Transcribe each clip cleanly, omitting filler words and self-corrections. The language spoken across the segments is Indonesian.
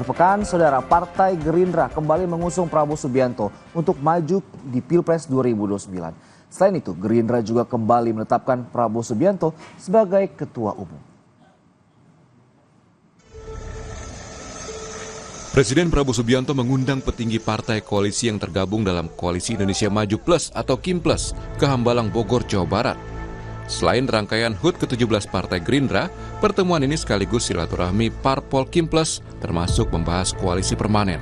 Akhir pekan, saudara, Partai Gerindra kembali mengusung Prabowo Subianto untuk maju di Pilpres 2029. Selain itu, Gerindra juga kembali menetapkan Prabowo Subianto sebagai Ketua Umum. Presiden Prabowo Subianto mengundang petinggi partai koalisi yang tergabung dalam Koalisi Indonesia Maju Plus atau KIM Plus ke Hambalang, Bogor, Jawa Barat. Selain rangkaian HUT ke-17 Partai Gerindra, pertemuan ini sekaligus silaturahmi Parpol KIM Plus termasuk membahas koalisi permanen.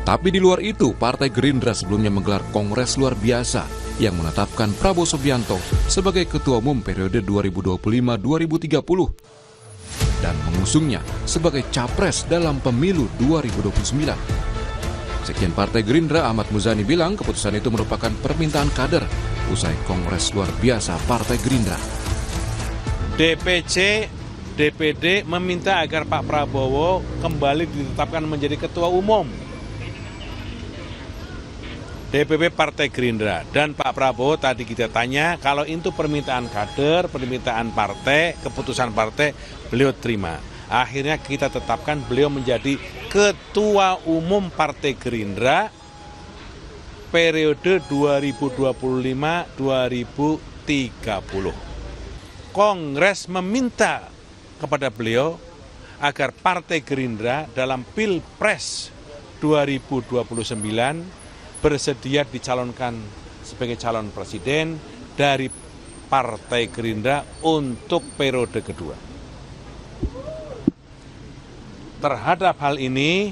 Tapi di luar itu, Partai Gerindra sebelumnya menggelar kongres luar biasa yang menetapkan Prabowo Subianto sebagai Ketua Umum periode 2025-2030. Dan mengusungnya sebagai capres dalam pemilu 2029. Sekjen Partai Gerindra Ahmad Muzani bilang keputusan itu merupakan permintaan kader usai kongres luar biasa Partai Gerindra. DPC, DPD meminta agar Pak Prabowo kembali ditetapkan menjadi Ketua Umum DPP Partai Gerindra. Dan Pak Prabowo tadi kita tanya, kalau itu permintaan kader, permintaan partai, keputusan partai, beliau terima. Akhirnya kita tetapkan beliau menjadi Ketua Umum Partai Gerindra periode 2025-2030. Kongres meminta kepada beliau agar Partai Gerindra dalam Pilpres 2029 bersedia dicalonkan sebagai calon presiden dari Partai Gerindra untuk periode kedua. Terhadap hal ini,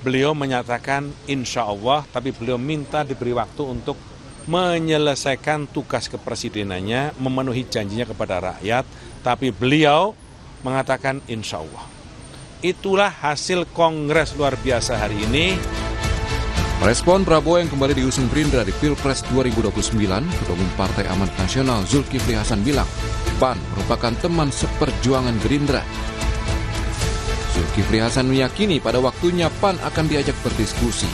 beliau menyatakan insya Allah, tapi beliau minta diberi waktu untuk menyelesaikan tugas kepresidenannya, memenuhi janjinya kepada rakyat, tapi beliau mengatakan insya Allah. Itulah hasil kongres luar biasa hari ini. Respon Prabowo yang kembali diusung Gerindra di Pilpres 2029, Ketua Umum Partai Amanat Nasional Zulkifli Hasan bilang, PAN merupakan teman seperjuangan Gerindra. Zulkifli Hasan meyakini pada waktunya PAN akan diajak berdiskusi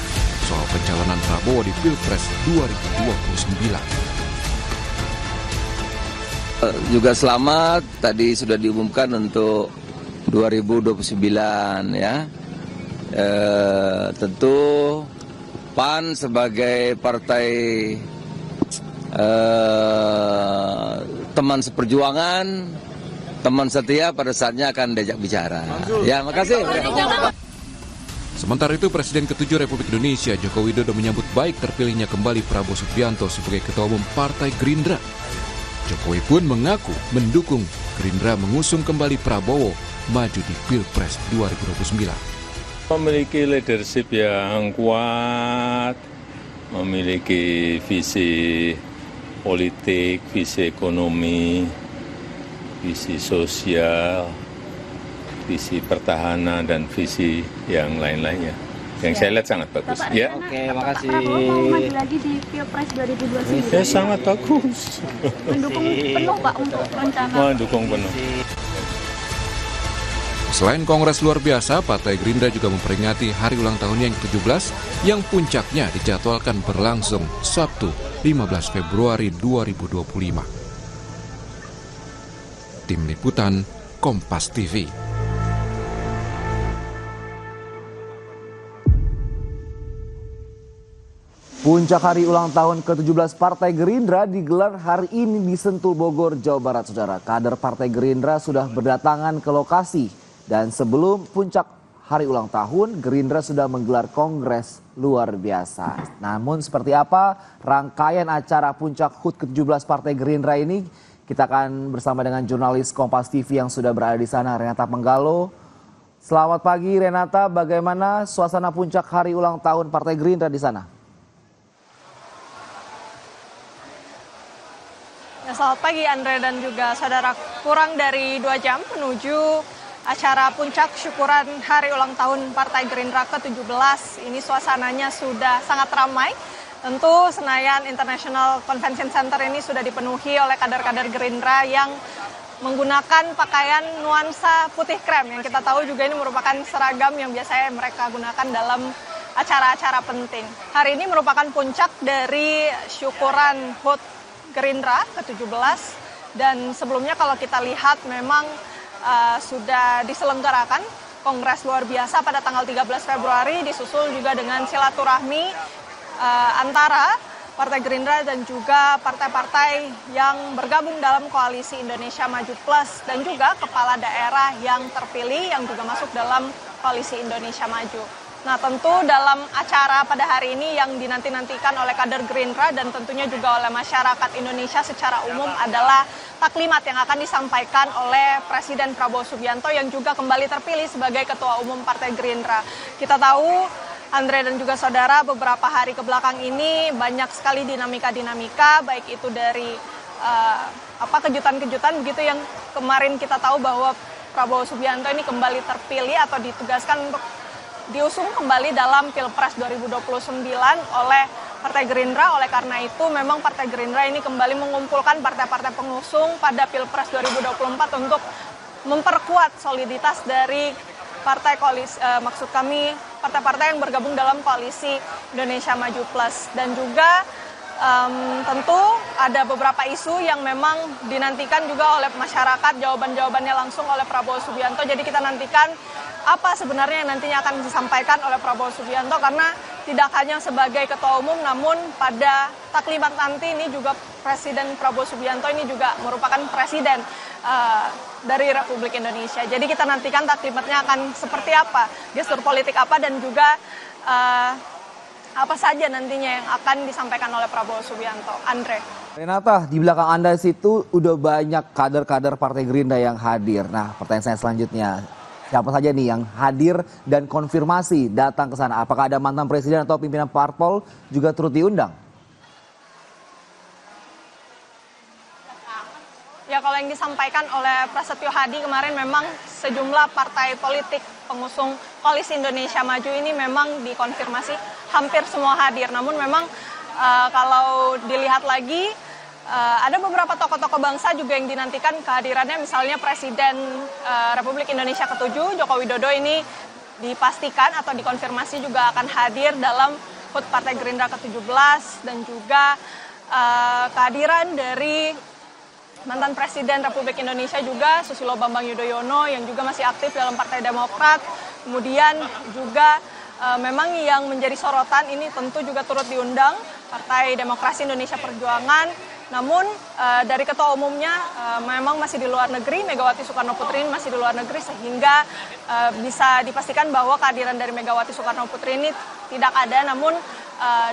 soal pencalonan Prabowo di Pilpres 2029. Juga selamat, tadi sudah diumumkan untuk 2029 ya. Tentu PAN sebagai partai teman seperjuangan, teman setia pada saatnya akan diajak bicara. Ya, makasih. Sementara itu, Presiden ke-7 Republik Indonesia Joko Widodo menyambut baik terpilihnya kembali Prabowo Subianto sebagai Ketua Umum Partai Gerindra. Jokowi pun mengaku mendukung Gerindra mengusung kembali Prabowo maju di Pilpres 2029. Memiliki leadership yang kuat, memiliki visi politik, visi ekonomi, visi sosial, visi pertahanan, dan visi yang lain-lainnya. Yang saya lihat sangat bagus. Bapak, ya. Oke, makasih. Prabowo maju lagi di Pilpres 2029. Ya, sangat bagus. Mendukung penuh Pak untuk rencana. Mendukung penuh. Selain kongres luar biasa, Partai Gerindra juga memperingati hari ulang tahunnya yang ke-17 yang puncaknya dijadwalkan berlangsung Sabtu 15 Februari 2025. Tim Liputan Kompas TV. Puncak hari ulang tahun ke-17 Partai Gerindra digelar hari ini di Sentul, Bogor, Jawa Barat, saudara. Kader Partai Gerindra sudah berdatangan ke lokasi. Dan sebelum puncak hari ulang tahun, Gerindra sudah menggelar kongres luar biasa. Namun seperti apa rangkaian acara puncak HUT ke-17 Partai Gerindra ini? Kita akan bersama dengan jurnalis Kompas TV yang sudah berada di sana, Renata Menggalo. Selamat pagi Renata, bagaimana suasana puncak hari ulang tahun Partai Gerindra di sana? Ya, selamat pagi Andre dan juga saudara. Kurang dari 2 jam menuju acara puncak syukuran hari ulang tahun Partai Gerindra ke-17. Ini suasananya sudah sangat ramai. Tentu Senayan International Convention Center ini sudah dipenuhi oleh kader-kader Gerindra yang menggunakan pakaian nuansa putih krem. Yang kita tahu juga ini merupakan seragam yang biasanya mereka gunakan dalam acara-acara penting. Hari ini merupakan puncak dari syukuran HUT Gerindra ke-17. Dan sebelumnya kalau kita lihat memang sudah diselenggarakan kongres luar biasa pada tanggal 13 Februari, disusul juga dengan silaturahmi antara Partai Gerindra dan juga partai-partai yang bergabung dalam koalisi Indonesia Maju Plus dan juga kepala daerah yang terpilih yang juga masuk dalam koalisi Indonesia Maju. Nah, tentu dalam acara pada hari ini yang dinanti-nantikan oleh kader Gerindra dan tentunya juga oleh masyarakat Indonesia secara umum adalah taklimat yang akan disampaikan oleh Presiden Prabowo Subianto yang juga kembali terpilih sebagai Ketua Umum Partai Gerindra. Kita tahu, Andre dan juga saudara, beberapa hari ke belakang ini banyak sekali dinamika-dinamika, baik itu dari kejutan-kejutan begitu yang kemarin kita tahu bahwa Prabowo Subianto ini kembali terpilih atau ditugaskan untuk diusung kembali dalam Pilpres 2029 oleh Partai Gerindra. Oleh karena itu memang Partai Gerindra ini kembali mengumpulkan partai-partai pengusung pada Pilpres 2024 untuk memperkuat soliditas dari partai koalisi, maksud kami partai-partai yang bergabung dalam koalisi Indonesia Maju Plus. Dan juga tentu ada beberapa isu yang memang dinantikan juga oleh masyarakat, jawaban-jawabannya langsung oleh Prabowo Subianto. Jadi kita nantikan apa sebenarnya yang nantinya akan disampaikan oleh Prabowo Subianto, karena tidak hanya sebagai Ketua Umum, namun pada taklimat nanti ini juga Presiden Prabowo Subianto ini juga merupakan Presiden dari Republik Indonesia. Jadi kita nantikan taklimatnya akan seperti apa, gestur politik apa, dan juga apa saja nantinya yang akan disampaikan oleh Prabowo Subianto. Andre. Renata, di belakang Anda situ udah banyak kader-kader Partai Gerindra yang hadir. Nah, pertanyaan saya selanjutnya, siapa saja nih yang hadir dan konfirmasi datang ke sana? Apakah ada mantan presiden atau pimpinan parpol juga turut diundang? Ya, kalau yang disampaikan oleh Prasetyo Hadi kemarin memang sejumlah partai politik pengusung koalisi Indonesia Maju ini memang dikonfirmasi hampir semua hadir. Namun memang kalau dilihat lagi ada beberapa tokoh-tokoh bangsa juga yang dinantikan kehadirannya, misalnya Presiden Republik Indonesia ke-7 Joko Widodo ini dipastikan atau dikonfirmasi juga akan hadir dalam HUT Partai Gerindra ke-17, dan juga kehadiran dari mantan Presiden Republik Indonesia juga Susilo Bambang Yudhoyono yang juga masih aktif dalam Partai Demokrat. Kemudian juga memang yang menjadi sorotan ini tentu juga turut diundang Partai Demokrasi Indonesia Perjuangan. Namun dari ketua umumnya memang masih di luar negeri, Megawati Soekarno Putri masih di luar negeri, sehingga bisa dipastikan bahwa kehadiran dari Megawati Soekarno Putri ini tidak ada. Namun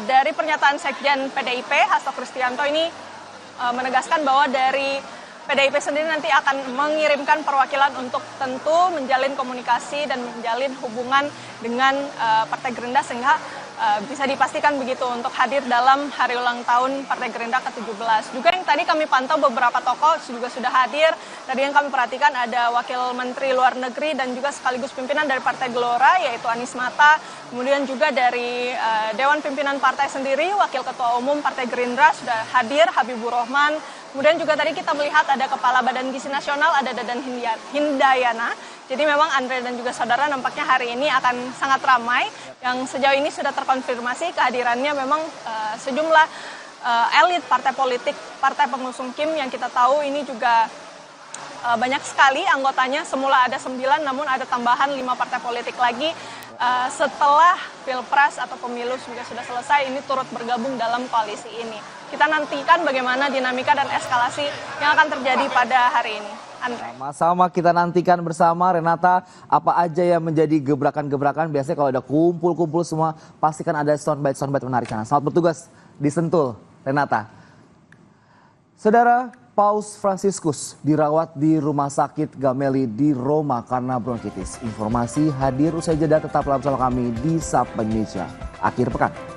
dari pernyataan Sekjen PDIP Hasto Kristianto ini menegaskan bahwa dari PDIP sendiri nanti akan mengirimkan perwakilan untuk tentu menjalin komunikasi dan menjalin hubungan dengan Partai Gerindra, sehingga bisa dipastikan begitu untuk hadir dalam hari ulang tahun Partai Gerindra ke-17. Juga yang tadi kami pantau beberapa tokoh juga sudah hadir. Tadi yang kami perhatikan ada Wakil Menteri Luar Negeri dan juga sekaligus pimpinan dari Partai Gelora, yaitu Anies Mata. Kemudian juga dari Dewan Pimpinan Partai sendiri, Wakil Ketua Umum Partai Gerindra sudah hadir, Habibur Rahman. Kemudian juga tadi kita melihat ada Kepala Badan Gizi Nasional, ada Dadan Hindayana. Jadi memang Andre dan juga saudara nampaknya hari ini akan sangat ramai. Yang sejauh ini sudah terkonfirmasi kehadirannya memang sejumlah elit partai politik, partai pengusung Kim yang kita tahu ini juga banyak sekali anggotanya. Semula ada 9, namun ada tambahan 5 partai politik lagi setelah Pilpres atau pemilu juga sudah selesai, ini turut bergabung dalam koalisi ini. Kita nantikan bagaimana dinamika dan eskalasi yang akan terjadi pada hari ini. Sama-sama kita nantikan bersama, Renata, apa aja yang menjadi gebrakan-gebrakan. Biasanya kalau ada kumpul-kumpul semua, pastikan ada soundbite menarik. Selamat bertugas di Sentul, Renata. Saudara, Paus Fransiskus dirawat di Rumah Sakit Gemelli di Roma karena bronkitis. Informasi hadir usai jeda, tetaplah bersama kami di Sapa Indonesia Akhir Pekan.